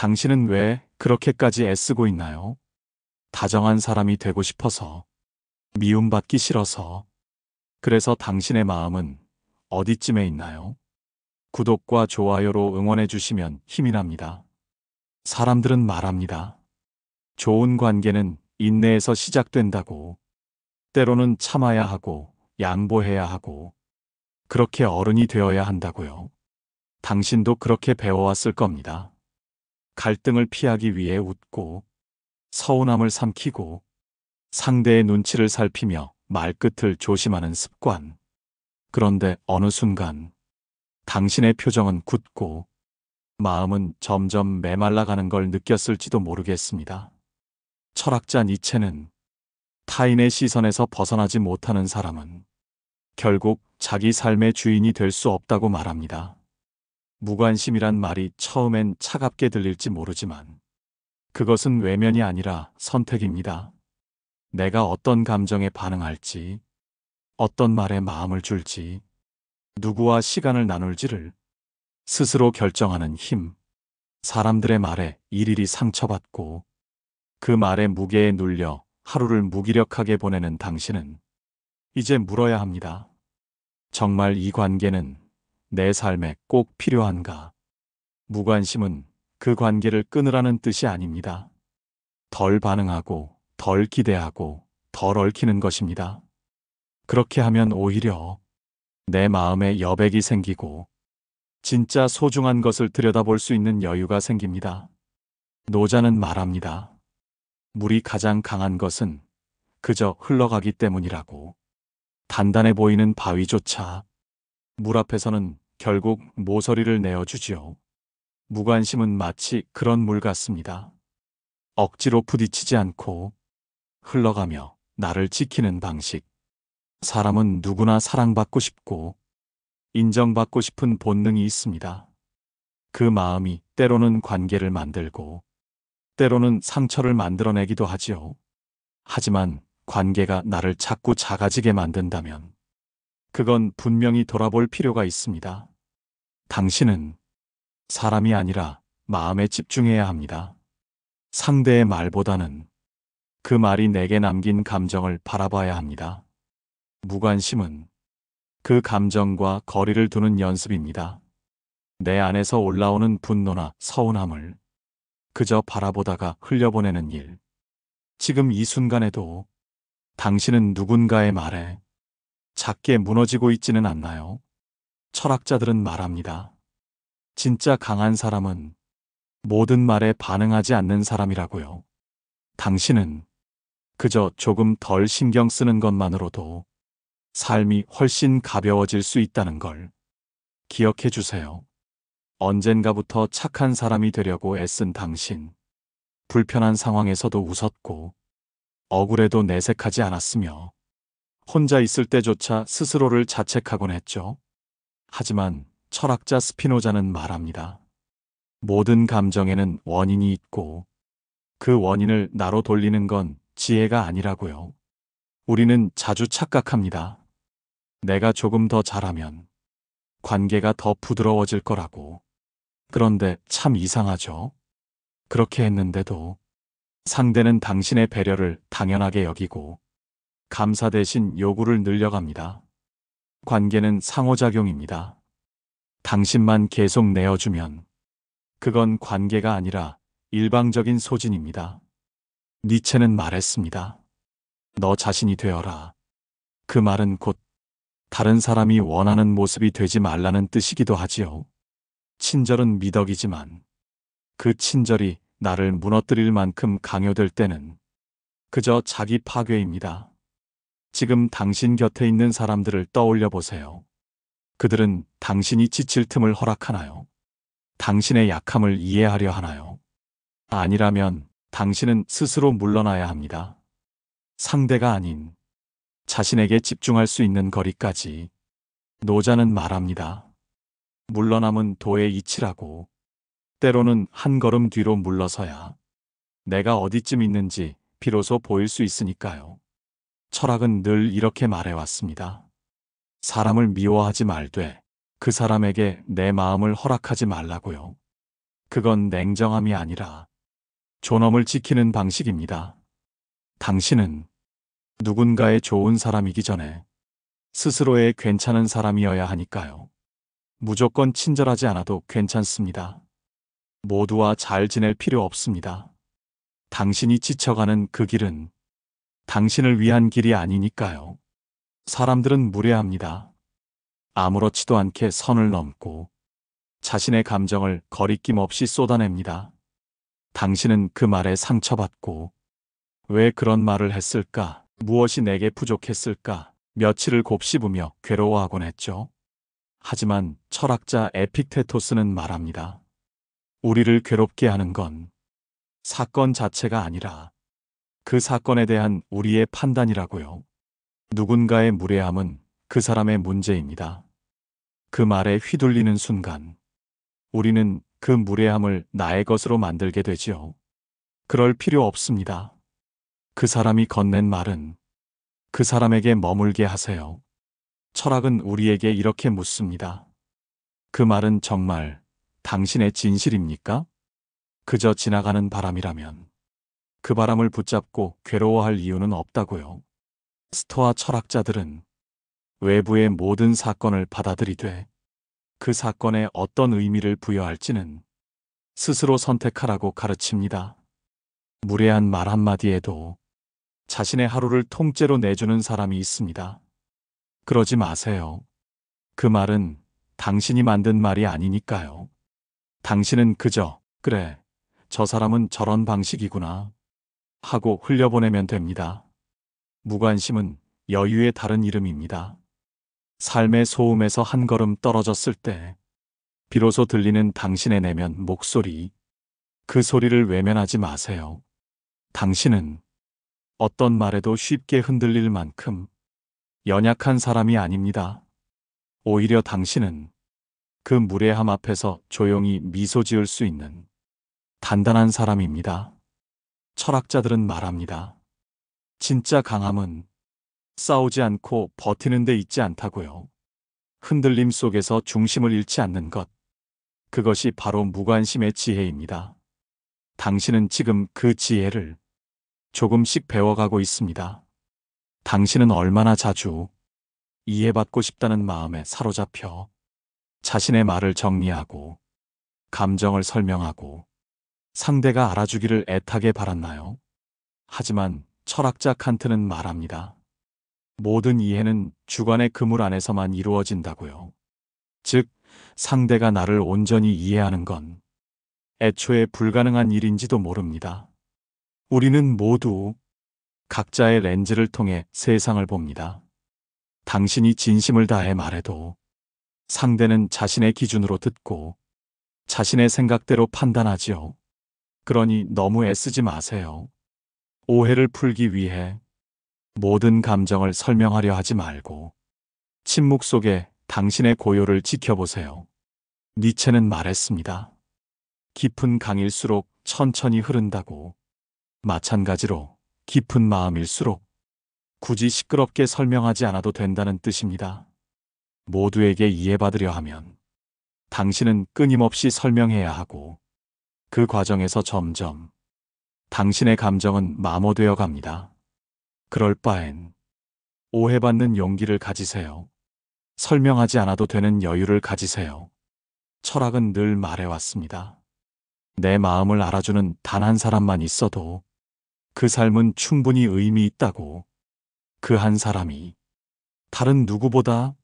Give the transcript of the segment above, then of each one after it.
당신은 왜 그렇게까지 애쓰고 있나요? 다정한 사람이 되고 싶어서, 미움받기 싫어서. 그래서 당신의 마음은 어디쯤에 있나요? 구독과 좋아요로 응원해 주시면 힘이 납니다. 사람들은 말합니다. 좋은 관계는 인내에서 시작된다고. 때로는 참아야 하고, 양보해야 하고, 그렇게 어른이 되어야 한다고요. 당신도 그렇게 배워왔을 겁니다. 갈등을 피하기 위해 웃고, 서운함을 삼키고, 상대의 눈치를 살피며 말끝을 조심하는 습관. 그런데 어느 순간, 당신의 표정은 굳고, 마음은 점점 메말라가는 걸 느꼈을지도 모르겠습니다. 철학자 니체는 타인의 시선에서 벗어나지 못하는 사람은 결국 자기 삶의 주인이 될 수 없다고 말합니다. 무관심이란 말이 처음엔 차갑게 들릴지 모르지만 그것은 외면이 아니라 선택입니다. 내가 어떤 감정에 반응할지, 어떤 말에 마음을 줄지, 누구와 시간을 나눌지를 스스로 결정하는 힘. 사람들의 말에 일일이 상처받고 그 말의 무게에 눌려 하루를 무기력하게 보내는 당신은 이제 물어야 합니다. 정말 이 관계는 내 삶에 꼭 필요한가? 무관심은 그 관계를 끊으라는 뜻이 아닙니다. 덜 반응하고, 덜 기대하고, 덜 얽히는 것입니다. 그렇게 하면 오히려 내 마음에 여백이 생기고 진짜 소중한 것을 들여다볼 수 있는 여유가 생깁니다. 노자는 말합니다. 물이 가장 강한 것은 그저 흘러가기 때문이라고. 단단해 보이는 바위조차 물 앞에서는 결국 모서리를 내어주지요. 무관심은 마치 그런 물 같습니다. 억지로 부딪히지 않고 흘러가며 나를 지키는 방식. 사람은 누구나 사랑받고 싶고 인정받고 싶은 본능이 있습니다. 그 마음이 때로는 관계를 만들고 때로는 상처를 만들어내기도 하지요. 하지만 관계가 나를 자꾸 작아지게 만든다면 그건 분명히 돌아볼 필요가 있습니다. 당신은 사람이 아니라 마음에 집중해야 합니다. 상대의 말보다는 그 말이 내게 남긴 감정을 바라봐야 합니다. 무관심은 그 감정과 거리를 두는 연습입니다. 내 안에서 올라오는 분노나 서운함을 그저 바라보다가 흘려보내는 일. 지금 이 순간에도 당신은 누군가의 말에 작게 무너지고 있지는 않나요? 철학자들은 말합니다. 진짜 강한 사람은 모든 말에 반응하지 않는 사람이라고요. 당신은 그저 조금 덜 신경 쓰는 것만으로도 삶이 훨씬 가벼워질 수 있다는 걸 기억해 주세요. 언젠가부터 착한 사람이 되려고 애쓴 당신. 불편한 상황에서도 웃었고 억울해도 내색하지 않았으며 혼자 있을 때조차 스스로를 자책하곤 했죠. 하지만 철학자 스피노자는 말합니다. 모든 감정에는 원인이 있고 그 원인을 나로 돌리는 건 지혜가 아니라고요. 우리는 자주 착각합니다. 내가 조금 더 잘하면 관계가 더 부드러워질 거라고. 그런데 참 이상하죠? 그렇게 했는데도 상대는 당신의 배려를 당연하게 여기고 감사 대신 요구를 늘려갑니다. 관계는 상호작용입니다. 당신만 계속 내어주면 그건 관계가 아니라 일방적인 소진입니다. 니체는 말했습니다. 너 자신이 되어라. 그 말은 곧 다른 사람이 원하는 모습이 되지 말라는 뜻이기도 하지요. 친절은 미덕이지만 그 친절이 나를 무너뜨릴 만큼 강요될 때는 그저 자기 파괴입니다. 지금 당신 곁에 있는 사람들을 떠올려 보세요. 그들은 당신이 지칠 틈을 허락하나요? 당신의 약함을 이해하려 하나요? 아니라면 당신은 스스로 물러나야 합니다. 상대가 아닌 자신에게 집중할 수 있는 거리까지. 노자는 말합니다. 물러남은 도의 이치라고. 때로는 한 걸음 뒤로 물러서야 내가 어디쯤 있는지 비로소 보일 수 있으니까요. 철학은 늘 이렇게 말해왔습니다. 사람을 미워하지 말되 그 사람에게 내 마음을 허락하지 말라고요. 그건 냉정함이 아니라 존엄을 지키는 방식입니다. 당신은 누군가의 좋은 사람이기 전에 스스로의 괜찮은 사람이어야 하니까요. 무조건 친절하지 않아도 괜찮습니다. 모두와 잘 지낼 필요 없습니다. 당신이 지쳐가는 그 길은 당신을 위한 길이 아니니까요. 사람들은 무례합니다. 아무렇지도 않게 선을 넘고 자신의 감정을 거리낌 없이 쏟아냅니다. 당신은 그 말에 상처받고 왜 그런 말을 했을까? 무엇이 내게 부족했을까? 며칠을 곱씹으며 괴로워하곤 했죠. 하지만 철학자 에픽테토스는 말합니다. 우리를 괴롭게 하는 건 사건 자체가 아니라 그 사건에 대한 우리의 판단이라고요. 누군가의 무례함은 그 사람의 문제입니다. 그 말에 휘둘리는 순간 우리는 그 무례함을 나의 것으로 만들게 되지요. 그럴 필요 없습니다. 그 사람이 건넨 말은 그 사람에게 머물게 하세요. 철학은 우리에게 이렇게 묻습니다. 그 말은 정말 당신의 진실입니까? 그저 지나가는 바람이라면 그 바람을 붙잡고 괴로워할 이유는 없다고요. 스토아 철학자들은 외부의 모든 사건을 받아들이되 그 사건에 어떤 의미를 부여할지는 스스로 선택하라고 가르칩니다. 무례한 말 한마디에도 자신의 하루를 통째로 내주는 사람이 있습니다. 그러지 마세요. 그 말은 당신이 만든 말이 아니니까요. 당신은 그저 그래, 저 사람은 저런 방식이구나 하고 흘려보내면 됩니다. 무관심은 여유의 다른 이름입니다. 삶의 소음에서 한 걸음 떨어졌을 때 비로소 들리는 당신의 내면 목소리, 그 소리를 외면하지 마세요. 당신은 어떤 말에도 쉽게 흔들릴 만큼 연약한 사람이 아닙니다. 오히려 당신은 그 무례함 앞에서 조용히 미소 지을 수 있는 단단한 사람입니다. 철학자들은 말합니다. 진짜 강함은 싸우지 않고 버티는 데 있지 않다고요. 흔들림 속에서 중심을 잃지 않는 것. 그것이 바로 무관심의 지혜입니다. 당신은 지금 그 지혜를 조금씩 배워가고 있습니다. 당신은 얼마나 자주 이해받고 싶다는 마음에 사로잡혀 자신의 말을 정리하고 감정을 설명하고 상대가 알아주기를 애타게 바랐나요? 하지만 철학자 칸트는 말합니다. 모든 이해는 주관의 그물 안에서만 이루어진다고요. 즉, 상대가 나를 온전히 이해하는 건 애초에 불가능한 일인지도 모릅니다. 우리는 모두 각자의 렌즈를 통해 세상을 봅니다. 당신이 진심을 다해 말해도 상대는 자신의 기준으로 듣고 자신의 생각대로 판단하지요. 그러니 너무 애쓰지 마세요. 오해를 풀기 위해 모든 감정을 설명하려 하지 말고 침묵 속에 당신의 고요를 지켜보세요. 니체는 말했습니다. 깊은 강일수록 천천히 흐른다고. 마찬가지로 깊은 마음일수록 굳이 시끄럽게 설명하지 않아도 된다는 뜻입니다. 모두에게 이해받으려 하면 당신은 끊임없이 설명해야 하고 그 과정에서 점점 당신의 감정은 마모되어 갑니다. 그럴 바엔 오해받는 용기를 가지세요. 설명하지 않아도 되는 여유를 가지세요. 철학은 늘 말해왔습니다. 내 마음을 알아주는 단 한 사람만 있어도 그 삶은 충분히 의미 있다고. 그 한 사람이 다른 누구보다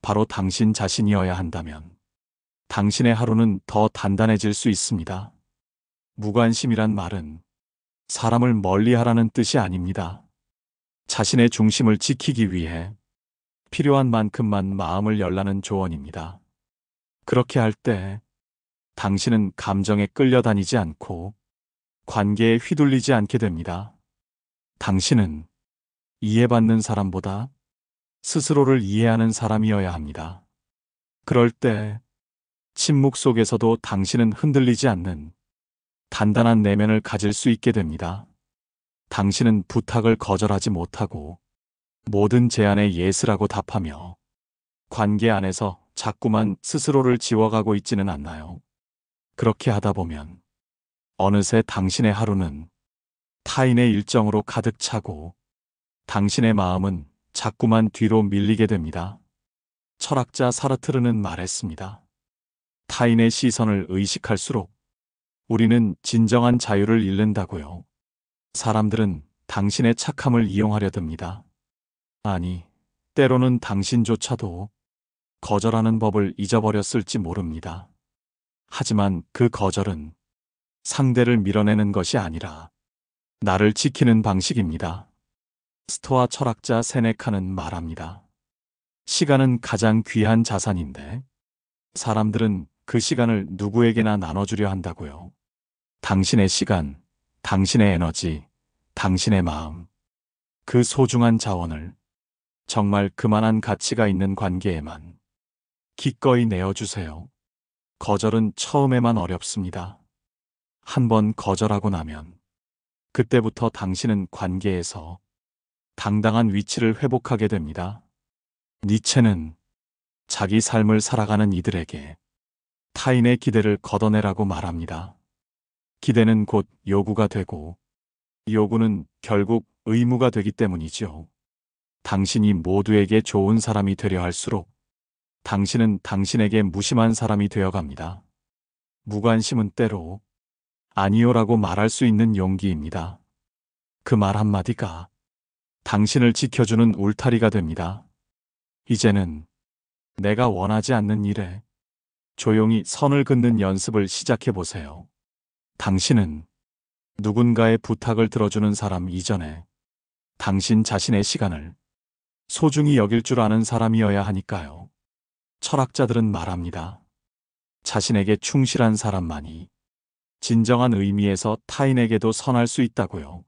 바로 당신 자신이어야 한다면 당신의 하루는 더 단단해질 수 있습니다. 무관심이란 말은 사람을 멀리하라는 뜻이 아닙니다. 자신의 중심을 지키기 위해 필요한 만큼만 마음을 열라는 조언입니다. 그렇게 할 때 당신은 감정에 끌려다니지 않고 관계에 휘둘리지 않게 됩니다. 당신은 이해받는 사람보다 스스로를 이해하는 사람이어야 합니다. 그럴 때 침묵 속에서도 당신은 흔들리지 않는 단단한 내면을 가질 수 있게 됩니다. 당신은 부탁을 거절하지 못하고 모든 제안에 예스라고 답하며 관계 안에서 자꾸만 스스로를 지워가고 있지는 않나요? 그렇게 하다 보면 어느새 당신의 하루는 타인의 일정으로 가득 차고 당신의 마음은 자꾸만 뒤로 밀리게 됩니다. 철학자 사르트르는 말했습니다. 타인의 시선을 의식할수록 우리는 진정한 자유를 잃는다고요. 사람들은 당신의 착함을 이용하려 듭니다. 아니, 때로는 당신조차도 거절하는 법을 잊어버렸을지 모릅니다. 하지만 그 거절은 상대를 밀어내는 것이 아니라 나를 지키는 방식입니다. 스토아 철학자 세네카는 말합니다. 시간은 가장 귀한 자산인데 사람들은 그 시간을 누구에게나 나눠주려 한다고요. 당신의 시간, 당신의 에너지, 당신의 마음, 그 소중한 자원을 정말 그만한 가치가 있는 관계에만 기꺼이 내어주세요. 거절은 처음에만 어렵습니다. 한번 거절하고 나면 그때부터 당신은 관계에서 당당한 위치를 회복하게 됩니다. 니체는 자기 삶을 살아가는 이들에게 타인의 기대를 걷어내라고 말합니다. 기대는 곧 요구가 되고 요구는 결국 의무가 되기 때문이죠. 당신이 모두에게 좋은 사람이 되려 할수록 당신은 당신에게 무심한 사람이 되어갑니다. 무관심은 때로 아니요라고 말할 수 있는 용기입니다. 그 말 한마디가 당신을 지켜주는 울타리가 됩니다. 이제는 내가 원하지 않는 일에 조용히 선을 긋는 연습을 시작해 보세요. 당신은 누군가의 부탁을 들어주는 사람 이전에 당신 자신의 시간을 소중히 여길 줄 아는 사람이어야 하니까요. 철학자들은 말합니다. 자신에게 충실한 사람만이 진정한 의미에서 타인에게도 선할 수 있다고요.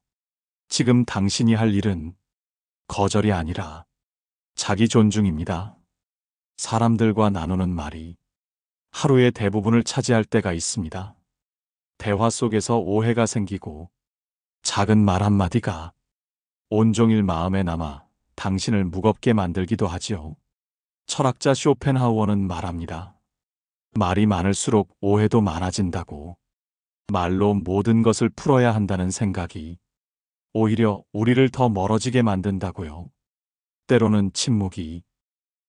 지금 당신이 할 일은 거절이 아니라 자기 존중입니다. 사람들과 나누는 말이 하루의 대부분을 차지할 때가 있습니다. 대화 속에서 오해가 생기고 작은 말 한마디가 온종일 마음에 남아 당신을 무겁게 만들기도 하지요. 철학자 쇼펜하우어는 말합니다. 말이 많을수록 오해도 많아진다고. 말로 모든 것을 풀어야 한다는 생각이 오히려 우리를 더 멀어지게 만든다고요. 때로는 침묵이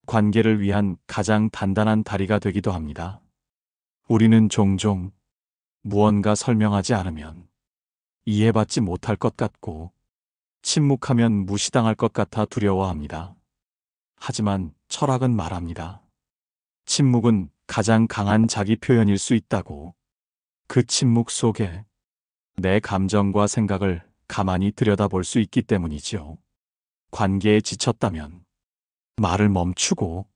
관계를 위한 가장 단단한 다리가 되기도 합니다. 우리는 종종 무언가 설명하지 않으면 이해받지 못할 것 같고 침묵하면 무시당할 것 같아 두려워합니다. 하지만 철학은 말합니다. 침묵은 가장 강한 자기 표현일 수 있다고. 그 침묵 속에 내 감정과 생각을 가만히 들여다볼 수 있기 때문이죠. 관계에 지쳤다면 말을 멈추고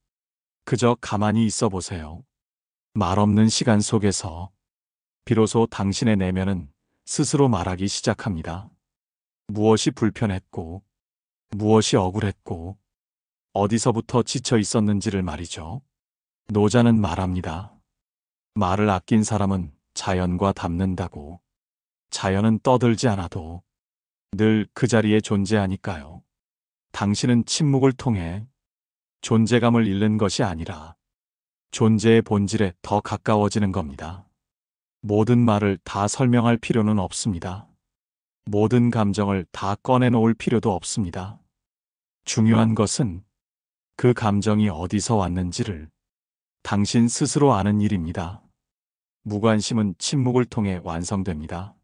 그저 가만히 있어 보세요. 말 없는 시간 속에서 비로소 당신의 내면은 스스로 말하기 시작합니다. 무엇이 불편했고, 무엇이 억울했고, 어디서부터 지쳐 있었는지를 말이죠. 노자는 말합니다. 말을 아낀 사람은 자연과 닮는다고. 자연은 떠들지 않아도 늘 그 자리에 존재하니까요. 당신은 침묵을 통해 존재감을 잃는 것이 아니라 존재의 본질에 더 가까워지는 겁니다. 모든 말을 다 설명할 필요는 없습니다. 모든 감정을 다 꺼내놓을 필요도 없습니다. 중요한 것은 그 감정이 어디서 왔는지를 당신 스스로 아는 일입니다. 무관심은 침묵을 통해 완성됩니다.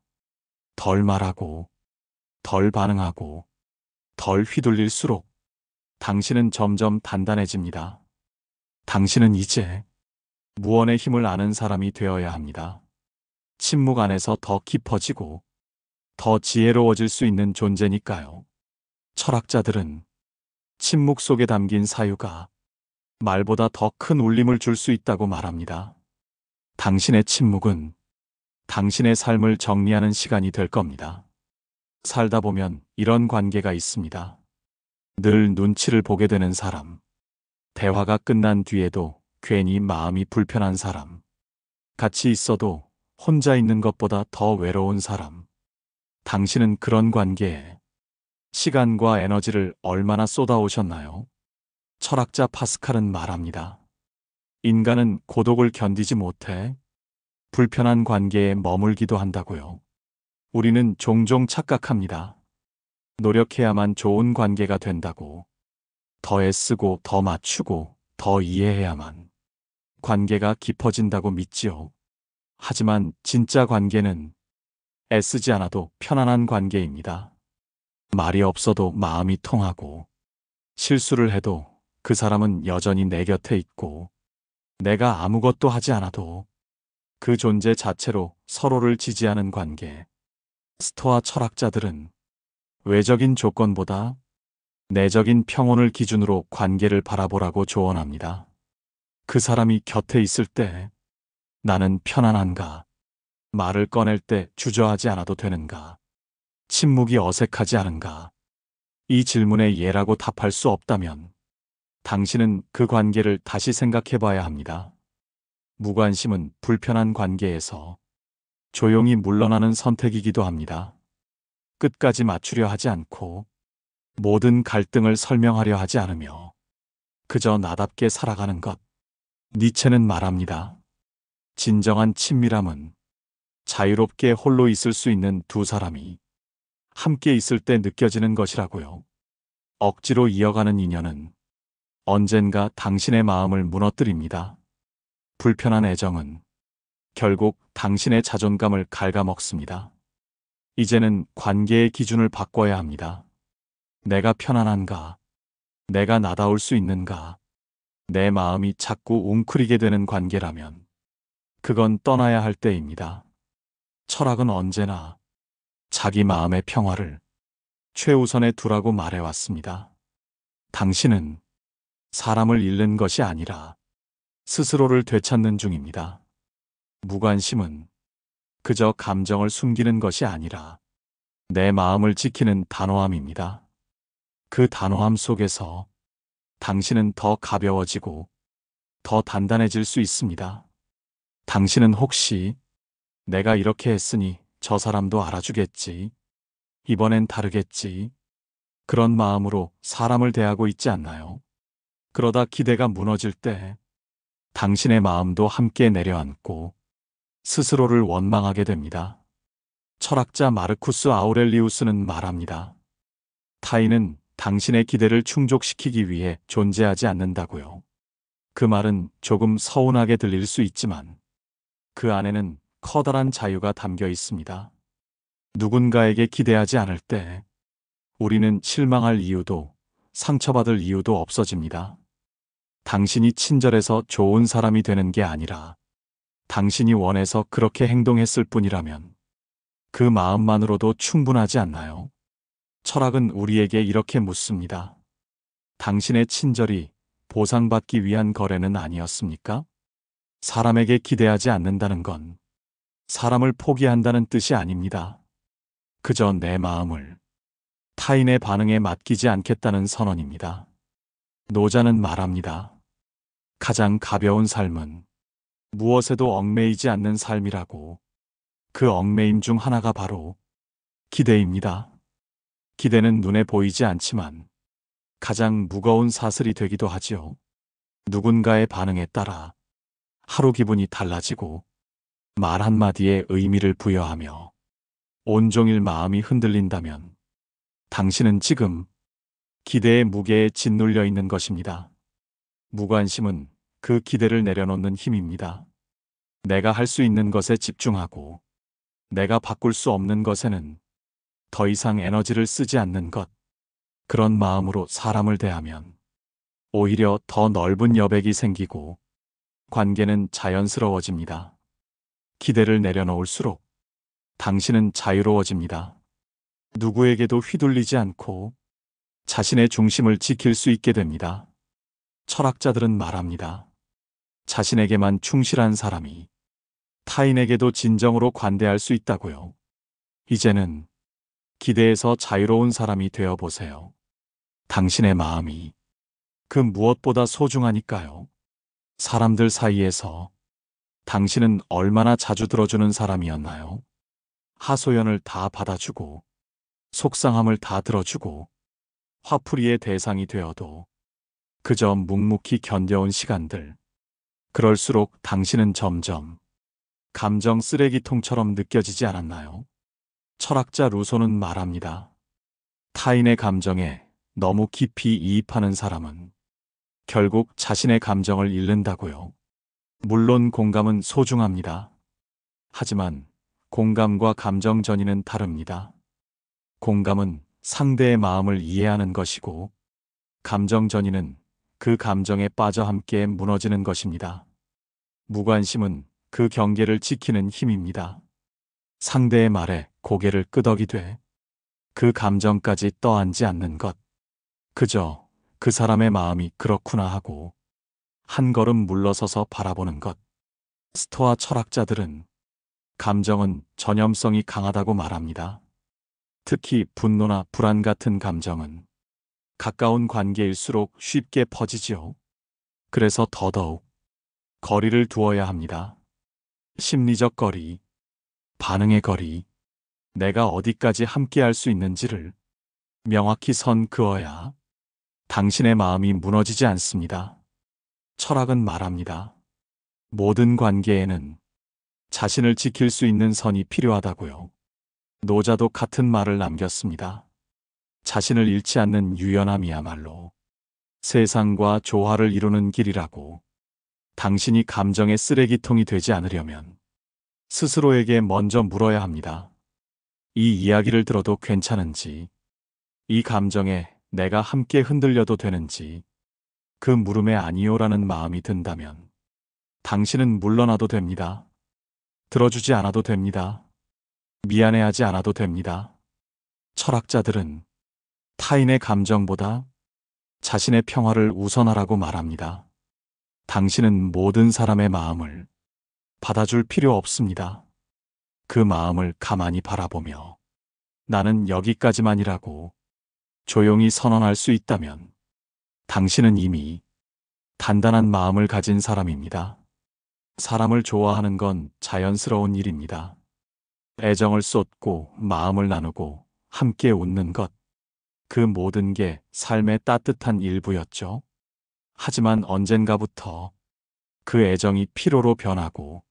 덜 말하고, 덜 반응하고, 덜 휘둘릴수록 당신은 점점 단단해집니다. 당신은 이제 무언의 힘을 아는 사람이 되어야 합니다. 침묵 안에서 더 깊어지고 더 지혜로워질 수 있는 존재니까요. 철학자들은 침묵 속에 담긴 사유가 말보다 더 큰 울림을 줄 수 있다고 말합니다. 당신의 침묵은 당신의 삶을 정리하는 시간이 될 겁니다. 살다 보면 이런 관계가 있습니다. 늘 눈치를 보게 되는 사람, 대화가 끝난 뒤에도 괜히 마음이 불편한 사람, 같이 있어도 혼자 있는 것보다 더 외로운 사람. 당신은 그런 관계에 시간과 에너지를 얼마나 쏟아오셨나요? 철학자 파스칼은 말합니다. 인간은 고독을 견디지 못해 불편한 관계에 머물기도 한다고요. 우리는 종종 착각합니다. 노력해야만 좋은 관계가 된다고. 더 애쓰고 더 맞추고 더 이해해야만 관계가 깊어진다고 믿지요. 하지만 진짜 관계는 애쓰지 않아도 편안한 관계입니다. 말이 없어도 마음이 통하고, 실수를 해도 그 사람은 여전히 내 곁에 있고, 내가 아무것도 하지 않아도 그 존재 자체로 서로를 지지하는 관계. 스토아 철학자들은 외적인 조건보다 내적인 평온을 기준으로 관계를 바라보라고 조언합니다. 그 사람이 곁에 있을 때 나는 편안한가? 말을 꺼낼 때 주저하지 않아도 되는가? 침묵이 어색하지 않은가? 이 질문에 예라고 답할 수 없다면 당신은 그 관계를 다시 생각해 봐야 합니다. 무관심은 불편한 관계에서 조용히 물러나는 선택이기도 합니다. 끝까지 맞추려 하지 않고 모든 갈등을 설명하려 하지 않으며 그저 나답게 살아가는 것. 니체는 말합니다. 진정한 친밀함은 자유롭게 홀로 있을 수 있는 두 사람이 함께 있을 때 느껴지는 것이라고요. 억지로 이어가는 인연은 언젠가 당신의 마음을 무너뜨립니다. 불편한 애정은 결국 당신의 자존감을 갉아먹습니다. 이제는 관계의 기준을 바꿔야 합니다. 내가 편안한가? 내가 나다울 수 있는가? 내 마음이 자꾸 웅크리게 되는 관계라면 그건 떠나야 할 때입니다. 철학은 언제나 자기 마음의 평화를 최우선에 두라고 말해왔습니다. 당신은 사람을 잃는 것이 아니라 스스로를 되찾는 중입니다. 무관심은 그저 감정을 숨기는 것이 아니라 내 마음을 지키는 단호함입니다. 그 단호함 속에서 당신은 더 가벼워지고 더 단단해질 수 있습니다. 당신은 혹시 내가 이렇게 했으니 저 사람도 알아주겠지. 이번엔 다르겠지. 그런 마음으로 사람을 대하고 있지 않나요? 그러다 기대가 무너질 때 당신의 마음도 함께 내려앉고 스스로를 원망하게 됩니다. 철학자 마르쿠스 아우렐리우스는 말합니다. 타인은 당신의 기대를 충족시키기 위해 존재하지 않는다고요. 그 말은 조금 서운하게 들릴 수 있지만 그 안에는 커다란 자유가 담겨 있습니다. 누군가에게 기대하지 않을 때 우리는 실망할 이유도 상처받을 이유도 없어집니다. 당신이 친절해서 좋은 사람이 되는 게 아니라 당신이 원해서 그렇게 행동했을 뿐이라면 그 마음만으로도 충분하지 않나요? 철학은 우리에게 이렇게 묻습니다. 당신의 친절이 보상받기 위한 거래는 아니었습니까? 사람에게 기대하지 않는다는 건 사람을 포기한다는 뜻이 아닙니다. 그저 내 마음을 타인의 반응에 맡기지 않겠다는 선언입니다. 노자는 말합니다. 가장 가벼운 삶은 무엇에도 얽매이지 않는 삶이라고. 그 얽매임 중 하나가 바로 기대입니다. 기대는 눈에 보이지 않지만 가장 무거운 사슬이 되기도 하지요. 누군가의 반응에 따라 하루 기분이 달라지고 말 한마디에 의미를 부여하며 온종일 마음이 흔들린다면 당신은 지금 기대의 무게에 짓눌려 있는 것입니다. 무관심은 그 기대를 내려놓는 힘입니다. 내가 할 수 있는 것에 집중하고 내가 바꿀 수 없는 것에는 더 이상 에너지를 쓰지 않는 것. 그런 마음으로 사람을 대하면 오히려 더 넓은 여백이 생기고 관계는 자연스러워집니다. 기대를 내려놓을수록 당신은 자유로워집니다. 누구에게도 휘둘리지 않고 자신의 중심을 지킬 수 있게 됩니다. 철학자들은 말합니다. 자신에게만 충실한 사람이 타인에게도 진정으로 관대할 수 있다고요. 이제는 기대에서 자유로운 사람이 되어 보세요. 당신의 마음이 그 무엇보다 소중하니까요. 사람들 사이에서 당신은 얼마나 자주 들어주는 사람이었나요? 하소연을 다 받아주고 속상함을 다 들어주고 화풀이의 대상이 되어도 그저 묵묵히 견뎌온 시간들. 그럴수록 당신은 점점 감정 쓰레기통처럼 느껴지지 않았나요? 철학자 루소는 말합니다. 타인의 감정에 너무 깊이 이입하는 사람은 결국 자신의 감정을 잃는다고요. 물론 공감은 소중합니다. 하지만 공감과 감정 전이는 다릅니다. 공감은 상대의 마음을 이해하는 것이고, 감정 전이는 그 감정에 빠져 함께 무너지는 것입니다. 무관심은 그 경계를 지키는 힘입니다. 상대의 말에 고개를 끄덕이되 그 감정까지 떠안지 않는 것. 그저 그 사람의 마음이 그렇구나 하고 한 걸음 물러서서 바라보는 것. 스토아 철학자들은 감정은 전염성이 강하다고 말합니다. 특히 분노나 불안 같은 감정은 가까운 관계일수록 쉽게 퍼지지요. 그래서 더더욱 거리를 두어야 합니다. 심리적 거리, 반응의 거리, 내가 어디까지 함께할 수 있는지를 명확히 선 그어야 당신의 마음이 무너지지 않습니다. 철학은 말합니다. 모든 관계에는 자신을 지킬 수 있는 선이 필요하다고요. 노자도 같은 말을 남겼습니다. 자신을 잃지 않는 유연함이야말로 세상과 조화를 이루는 길이라고. 당신이 감정의 쓰레기통이 되지 않으려면 스스로에게 먼저 물어야 합니다. 이 이야기를 들어도 괜찮은지, 이 감정에 내가 함께 흔들려도 되는지, 그 물음에 아니요라는 마음이 든다면 당신은 물러나도 됩니다. 들어주지 않아도 됩니다. 미안해하지 않아도 됩니다. 철학자들은 타인의 감정보다 자신의 평화를 우선하라고 말합니다. 당신은 모든 사람의 마음을 받아줄 필요 없습니다. 그 마음을 가만히 바라보며 나는 여기까지만이라고 조용히 선언할 수 있다면 당신은 이미 단단한 마음을 가진 사람입니다. 사람을 좋아하는 건 자연스러운 일입니다. 애정을 쏟고 마음을 나누고 함께 웃는 것, 그 모든 게 삶의 따뜻한 일부였죠. 하지만 언젠가부터 그 애정이 피로로 변하고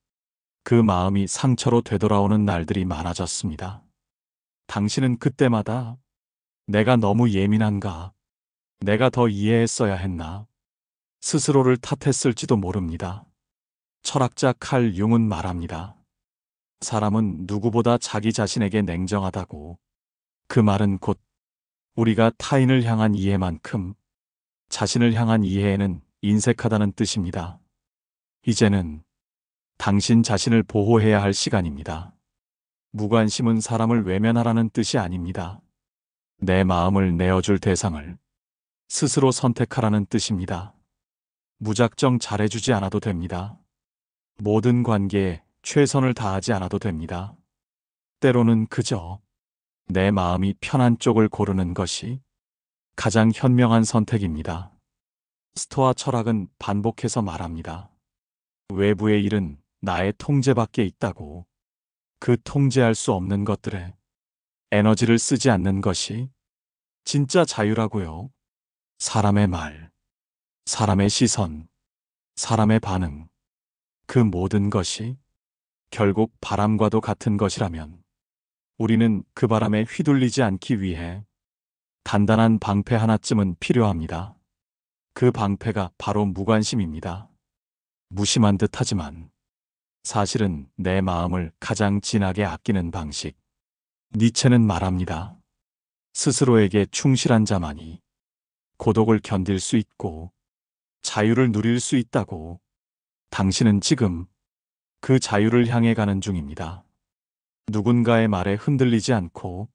그 마음이 상처로 되돌아오는 날들이 많아졌습니다. 당신은 그때마다 내가 너무 예민한가? 내가 더 이해했어야 했나? 스스로를 탓했을지도 모릅니다. 철학자 칼 융은 말합니다. 사람은 누구보다 자기 자신에게 냉정하다고. 그 말은 곧 우리가 타인을 향한 이해만큼 자신을 향한 이해에는 인색하다는 뜻입니다. 이제는 당신 자신을 보호해야 할 시간입니다. 무관심은 사람을 외면하라는 뜻이 아닙니다. 내 마음을 내어줄 대상을 스스로 선택하라는 뜻입니다. 무작정 잘해주지 않아도 됩니다. 모든 관계에 최선을 다하지 않아도 됩니다. 때로는 그저 내 마음이 편한 쪽을 고르는 것이 가장 현명한 선택입니다. 스토아 철학은 반복해서 말합니다. 외부의 일은 나의 통제 밖에 있다고. 그 통제할 수 없는 것들에 에너지를 쓰지 않는 것이 진짜 자유라고요. 사람의 말, 사람의 시선, 사람의 반응, 그 모든 것이 결국 바람과도 같은 것이라면 우리는 그 바람에 휘둘리지 않기 위해 단단한 방패 하나쯤은 필요합니다. 그 방패가 바로 무관심입니다. 무심한 듯 하지만 사실은 내 마음을 가장 진하게 아끼는 방식. 니체는 말합니다. 스스로에게 충실한 자만이 고독을 견딜 수 있고 자유를 누릴 수 있다고. 당신은 지금 그 자유를 향해 가는 중입니다. 누군가의 말에 흔들리지 않고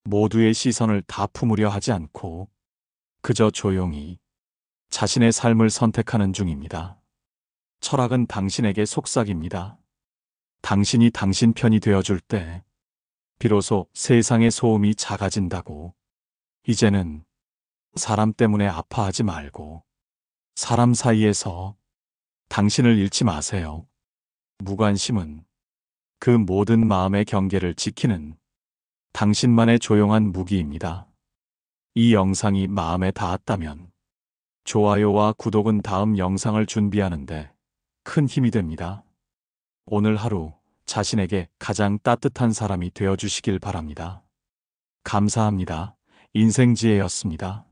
모두의 시선을 다 품으려 하지 않고 그저 조용히 자신의 삶을 선택하는 중입니다. 철학은 당신에게 속삭입니다. 당신이 당신 편이 되어줄 때 비로소 세상의 소음이 작아진다고. 이제는 사람 때문에 아파하지 말고 사람 사이에서 당신을 잃지 마세요. 무관심은 그 모든 마음의 경계를 지키는 당신만의 조용한 무기입니다. 이 영상이 마음에 닿았다면 좋아요와 구독은 다음 영상을 준비하는데 큰 힘이 됩니다. 오늘 하루 자신에게 가장 따뜻한 사람이 되어 주시길 바랍니다. 감사합니다. 인생지혜였습니다.